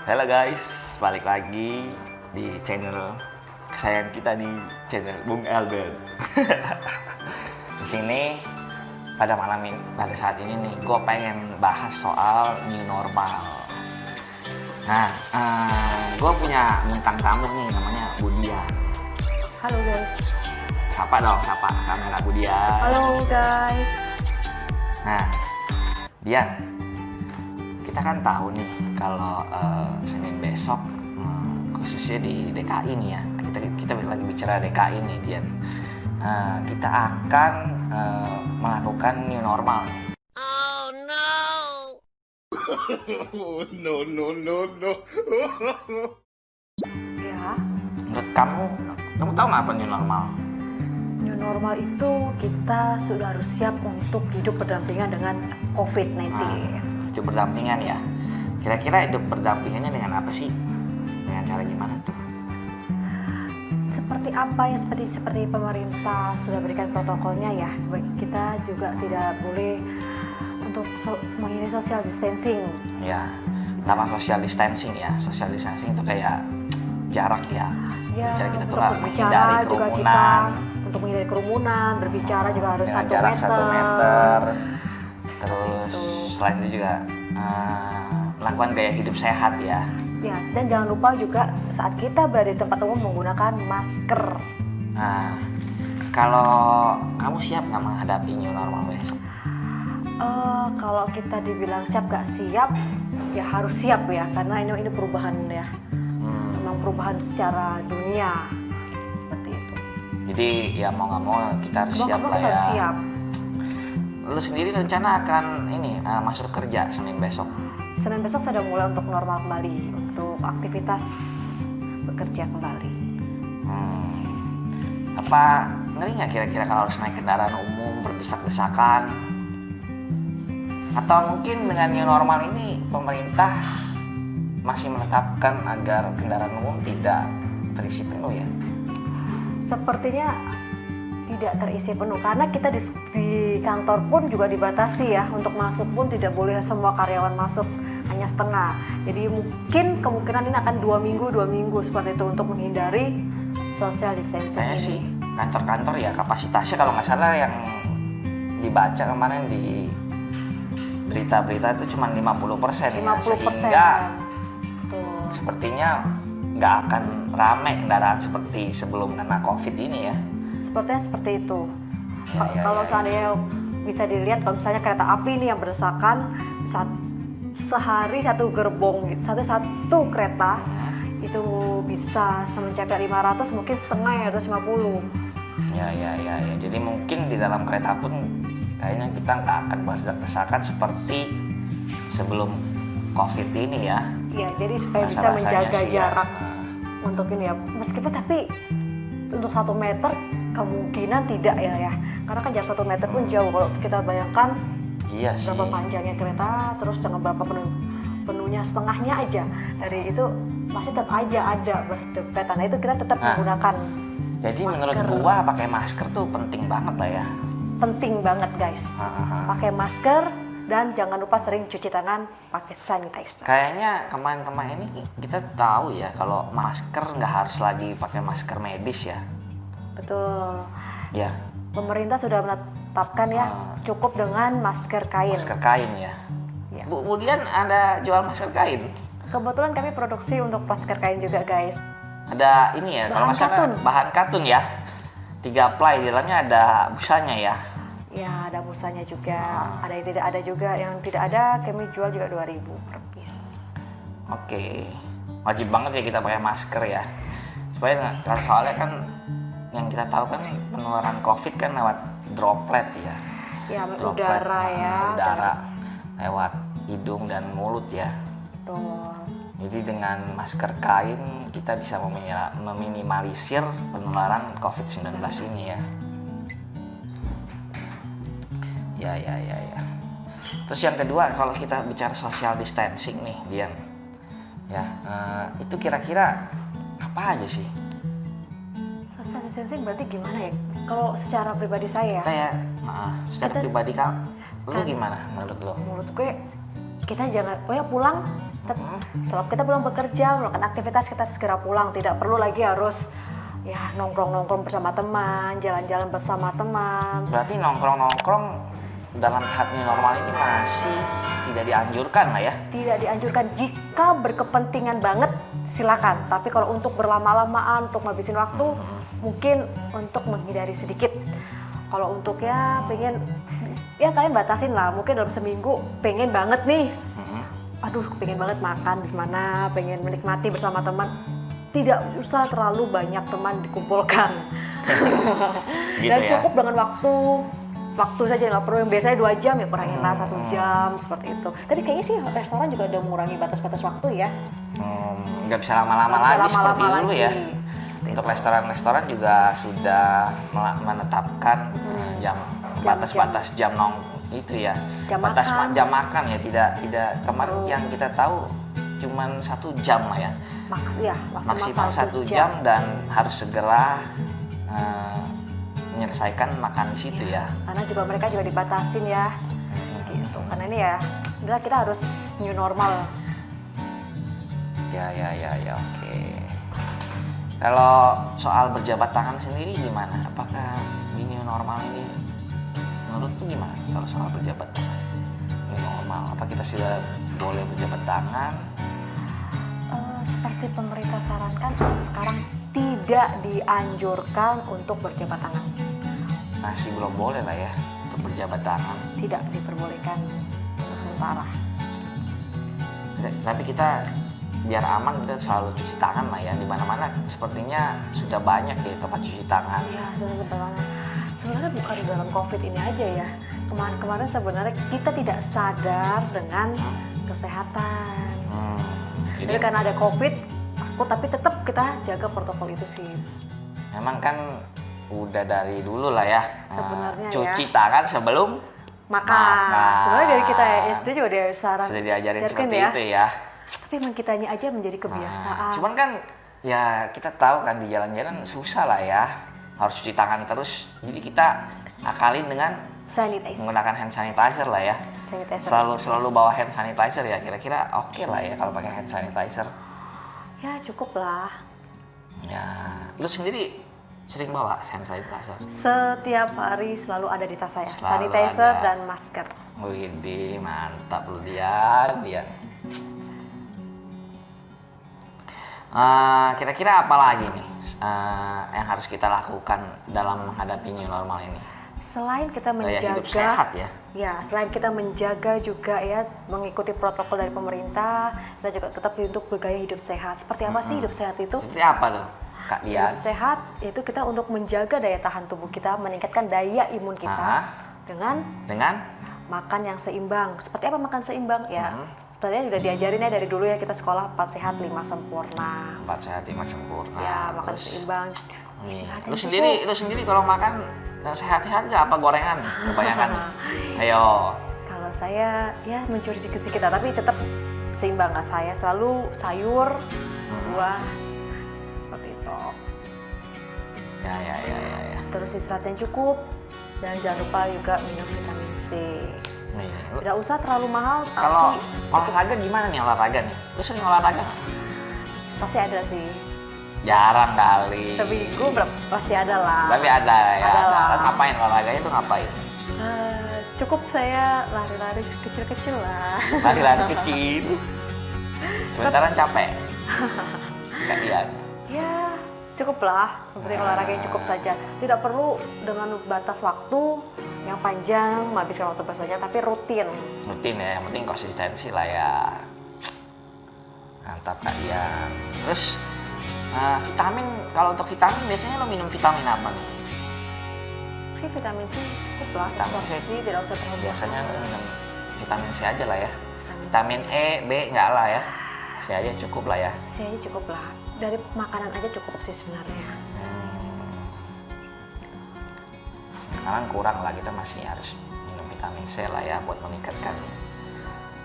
Halo guys, balik lagi di channel kesayangan kita di channel Bung Albert. Di sini pada malam ini, pada saat ini nih, gue pengen bahas soal new normal. Nah, gue punya bintang tamu nih, namanya Budian. Halo guys. Sapa dong, sapa kamera Budian. Halo guys. Nah, Dian, kita kan tahu nih kalau Senin besok, khususnya di DKI nih ya, kita lagi bicara DKI nih, Dian. Kita akan melakukan new normal. Oh no! No, no, no, no. Ya, Menurut kamu tahu nggak apa new normal? new normal itu kita sudah harus siap untuk hidup berdampingan dengan COVID-19. Hidup berdampingan ya. Kira-kira hidup berdampingannya dengan apa sih? Dengan cara gimana tuh? Seperti apa yang seperti pemerintah sudah berikan protokolnya ya. Kita juga tidak boleh untuk menghindari social distancing. Ya, nama social distancing ya. Social distancing itu kayak jarak ya. Ya, Jadi kita tuh untuk nggak berbicara menghindari juga kerumunan. untuk menghindari kerumunan, berbicara juga harus Dengan 1 jarak meter. 1 meter. Terus Gitu. selain itu juga melakukan gaya hidup sehat ya. Ya, dan jangan lupa juga saat kita berada di tempat umum menggunakan masker. Nah, kalau kamu siap nggak menghadapi new normal besok? Kalau kita dibilang siap gak siap, ya harus siap ya, karena ini perubahan ya, memang perubahan secara dunia seperti itu. Jadi ya mau nggak mau kita harus Mau siap nggak mau lah kita ya. harus siap. Lu sendiri rencana akan masuk kerja Senin besok? Senin besok saya udah mulai untuk normal kembali, untuk aktivitas bekerja kembali. Apa ngeri nggak kira-kira kalau harus naik kendaraan umum berdesak-desakan? Atau mungkin dengan new normal ini pemerintah masih menetapkan agar kendaraan umum tidak terisi penuh ya? Sepertinya tidak terisi penuh karena kita di kantor pun juga dibatasi ya, untuk masuk pun tidak boleh semua karyawan masuk, hanya setengah. Jadi mungkin kemungkinan ini akan 2 minggu seperti itu untuk menghindari social distancing Kayaknya ini. sih kantor-kantor ya kapasitasnya kalau nggak salah yang dibaca kemarin di berita-berita itu cuma 50% ya, 50%. sehingga Tuh. sepertinya nggak akan rame kendaraan seperti sebelum kena COVID ini ya. Sepertinya seperti itu. Ya, Kalau ya. seandainya bisa dilihat, kalau misalnya kereta api ini yang berdesakan sehari 1 gerbong, satu kereta itu bisa mencapai 500, mungkin setengah ya 250. Ya. Jadi mungkin di dalam kereta pun kayaknya kita nggak akan berdesak-desakan seperti sebelum COVID ini ya. Iya, jadi supaya bisa Rasa-rasanya menjaga sih ya. jarak untuk ini ya. Meskipun tapi untuk 1 meter kemungkinan tidak ya. Karena kan jarak 1 meter pun jauh. Kalau kita bayangkan Iya sih. berapa panjangnya kereta, terus dengan berapa penuhnya setengahnya aja. Dari itu pasti tetap aja ada berdekatan. Nah, itu kita tetap menggunakan Jadi masker. menurut gua pakai masker tuh penting banget lah ya. Penting banget guys. Pakai masker dan jangan lupa sering cuci tangan pakai sanitizer. Kayaknya kemarin-kemarin ini kita tahu ya kalau masker nggak harus lagi pakai masker medis ya. Betul. Ya, Pemerintah sudah menetapkan ya cukup dengan masker kain. masker kain ya. Ya. Kemudian ada jual masker kain. Kebetulan kami produksi untuk masker kain juga guys. Ada ini ya, kalau Bahan nggak salah katun. bahan katun ya. 3 ply, di dalamnya ada busanya ya. Ya, ada busanya juga. Ada yang tidak ada juga. Yang tidak ada kami jual juga 2.000 per piece. Oke, wajib banget ya kita pakai masker ya. Supaya soalnya kan yang kita tahu kan penularan COVID kan lewat droplet ya. Ya, Droplet, udara ya. udara lewat hidung dan mulut ya. Betul. Jadi dengan masker kain kita bisa meminimalisir penularan COVID-19 ini ya. Ya. Terus yang kedua, kalau kita bicara social distancing nih, Dian. Ya, itu kira-kira apa aja sih? Social distancing berarti gimana ya? Kalau secara pribadi saya, Secara pribadi lu gimana menurut lo? menurut gue kita jangan, pokoknya pulang Setelah kita pulang bekerja, melakukan aktivitas, kita segera pulang. Tidak perlu lagi harus ya nongkrong-nongkrong bersama teman, jalan-jalan bersama teman. Berarti nongkrong-nongkrong dalam tahap new normal ini masih tidak dianjurkan lah ya? Tidak dianjurkan. Jika berkepentingan banget, silakan. Tapi kalau untuk berlama-lamaan, untuk ngabisin waktu, mungkin untuk menghindari sedikit. Kalau untuk ya pengen, ya kalian batasin lah. Mungkin dalam seminggu pengen banget nih. Aduh, pengen banget makan di mana, pengen menikmati bersama teman. Tidak usah terlalu banyak teman dikumpulkan. Gitu Dan ya? cukup dengan waktu saja, nggak perlu yang biasanya 2 jam ya kuranginlah 1 jam seperti itu. Tapi kayaknya sih restoran juga udah mengurangi batas-batas waktu ya. Nggak bisa lama-lama Nggak bisa lagi seperti lama-lama dulu lagi. ya. Untuk restoran-restoran juga sudah menetapkan batas-batas jam itu ya. Jam makan ya, tidak kemarin yang kita tahu cuman 1 jam lah ya. Maksimal 1 jam dan harus segera menyelesaikan makan di situ ya. Karena juga mereka juga dibatasin ya. Gitu. Karena ini ya, udah kita harus new normal. Ya, oke. Kalau soal berjabat tangan sendiri gimana? Apakah di new normal ini menurutmu gimana kalau soal berjabat tangan? New normal, apa kita sudah boleh berjabat tangan? Seperti pemerintah sarankan, sekarang tidak dianjurkan untuk berjabat tangan. Masih belum boleh lah ya untuk berjabat tangan. Tidak diperbolehkan untuk sementara. Tapi kita biar aman kita selalu cuci tangan lah ya, di mana-mana sepertinya sudah banyak ya tempat cuci tangan. Iya, sebenarnya bukan dalam COVID ini aja ya. Kemarin-kemarin sebenarnya kita tidak sadar dengan kesehatan. Jadi karena ada COVID, tapi tetap kita jaga protokol itu sih. Memang kan udah dari dulu lah ya, Sebenarnya cuci ya. tangan sebelum makan. Sebenarnya dari kita SD juga sudah diajarin seperti itu ya. Tapi emang kitanya aja menjadi kebiasaan. Cuman kan ya kita tahu kan di jalan-jalan susah lah ya, harus cuci tangan terus. Jadi kita akalin dengan menggunakan hand sanitizer lah ya. Selalu bawa hand sanitizer ya, kira-kira oke lah ya kalau pakai hand sanitizer. Ya cukup lah. Ya, lu sendiri sering bawa hand sanitizer? Setiap hari selalu ada di tas saya, Selalu sanitizer ada. dan masker. Wih, mantap lu dia. Kira-kira apa lagi nih yang harus kita lakukan dalam menghadapi new normal ini? Selain kita Gaya menjaga, hidup sehat ya. Ya, selain kita menjaga juga ya mengikuti protokol dari pemerintah, kita juga tetap untuk bergaya hidup sehat. Seperti apa sih hidup sehat itu? Seperti apa tuh, Kak Dian? Hidup sehat itu kita untuk menjaga daya tahan tubuh kita, meningkatkan daya imun kita dengan makan yang seimbang. Seperti apa makan seimbang? Ya, tadi udah diajarin ya dari dulu ya, kita sekolah 4 sehat 5 sempurna. 4 sehat 5 sempurna. Ya, makan Terus, seimbang. Lu sendiri kalau makan sehat-sehat nggak apa gorengan? Kebanyakan. Ayo. Kalau saya ya mencuri rezeki kita, tapi tetap seimbang. Saya selalu sayur, buah, seperti itu. Ya. Terus istirahat yang cukup, dan jangan lupa juga minum vitamin C. Tidak usah terlalu mahal. Kalau tapi olahraga gimana nih olahraga nih? Lu sering olahraga nggak? pasti ada sih. Jarang kali. Seminggu pasti ada lah. Tapi ada ya. Ada lah. Kan ngapain olahraganya tuh ngapain? Cukup saya lari-lari kecil-kecil lah. Lari-lari kecil. Sementaran capek. Kak Dian. Ya, cukup lah. Yang penting olahraga yang cukup saja. Tidak perlu dengan batas waktu yang panjang, menghabiskan waktu banyak, tapi rutin. Rutin ya, yang penting konsistensi lah ya. Mantap Kak Dian. Terus vitamin, kalau untuk vitamin biasanya lo minum vitamin apa nih? Vitamin C cukup lah. Vitamin C tidak usah terlalu biasanya lo minum vitamin C aja lah ya. Vitamin E, B enggak lah ya. C aja cukup lah ya. C aja cukup lah. Dari makanan aja cukup sih sebenarnya. Sekarang kurang lah, kita masih harus minum vitamin C lah ya buat meningkatkan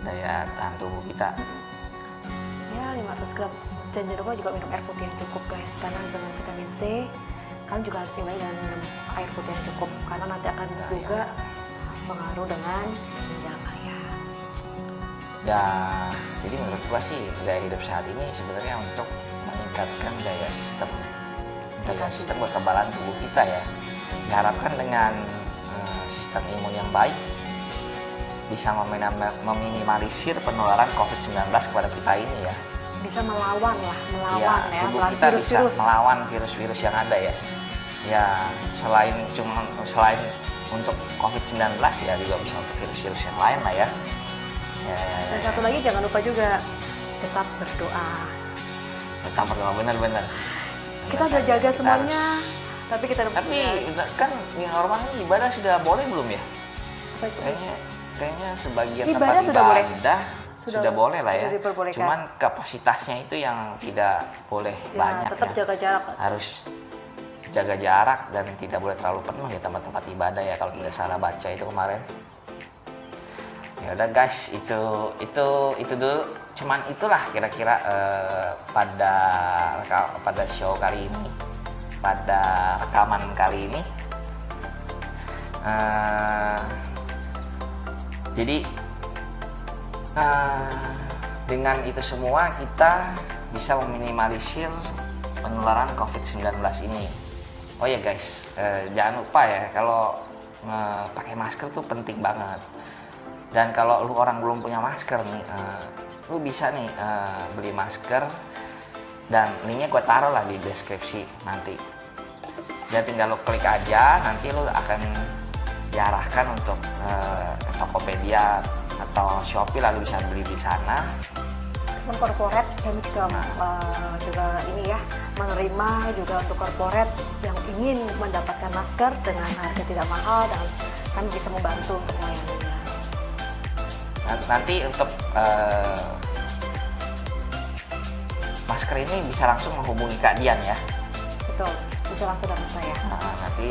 daya tahan tubuh kita. Ya 500 gram. Dan jangan lupa juga minum air putih yang cukup guys, karena dengan vitamin C kalian juga harus imbangi dengan minum air putih yang cukup, karena nanti akan juga pengaruh dengan ginjal kalian. Ya, jadi menurut gua sih gaya hidup sehat ini sebenarnya untuk meningkatkan daya sistem kekebalan tubuh kita ya. Diharapkan dengan sistem imun yang baik bisa meminimalisir penularan COVID-19 kepada kita ini ya. Bisa melawan Ya, ya, tubuh melawan kita bisa virus-virus. melawan virus-virus yang ada ya. Ya, selain untuk COVID-19 ya juga bisa untuk virus-virus yang lain lah ya. Dan satu lagi jangan lupa juga tetap berdoa. Tetap berdoa, benar-benar. Kita udah jaga semuanya, tapi kita Tapi kan di normal ini ibadah sudah boleh belum ya? apa itu? Kayaknya sebagian Ibadah tempat sudah boleh. ibadah sudah boleh lah ya. sudah diperbolehkan. Cuman kapasitasnya itu yang tidak boleh Ya, banyak tetap ya. jaga jarak. Harus jaga jarak dan tidak boleh terlalu penuh ya tempat-tempat ibadah ya, kalau tidak salah baca itu kemarin. Ya udah guys, itu dulu. Cuman itulah kira-kira pada show kali ini, pada rekaman kali ini. Jadi dengan itu semua kita bisa meminimalisir penularan COVID-19 ini. Oh ya guys, jangan lupa ya kalau pakai masker tuh penting banget. Dan kalau lu orang belum punya masker nih, lu bisa nih beli masker, dan linknya gue taruh lah di deskripsi nanti. Dan tinggal lu klik aja, nanti lu akan diarahkan untuk ke Tokopedia atau Shopee, lalu bisa beli di sana. Corporate kami juga ini ya, menerima juga untuk corporate yang ingin mendapatkan masker dengan harga tidak mahal, dan kami bisa membantu untuk melayaninya. Nanti untuk masker ini bisa langsung menghubungi Kak Dian ya. Betul, bisa langsung dengan saya. Nanti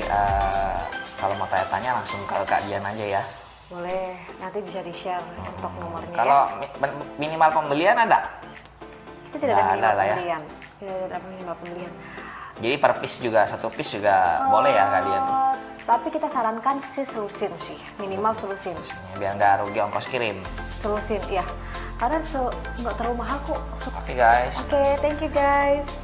kalau mau tanya-tanya langsung ke Kak Dian aja ya. Boleh, nanti bisa di-share untuk nomornya. Kalau ya. minimal pembelian ada? Kita tidak ada Nggak minimal ada lah ya. pembelian. Tidak ada minimal pembelian. Jadi per piece juga, satu piece juga boleh ya Kak Dian? Tapi kita sarankan sih selusin sih, minimal selusin. Biar nggak rugi ongkos kirim. Selusin, iya. Karena nggak terlalu mahal kok. Oke guys. Oke, thank you guys.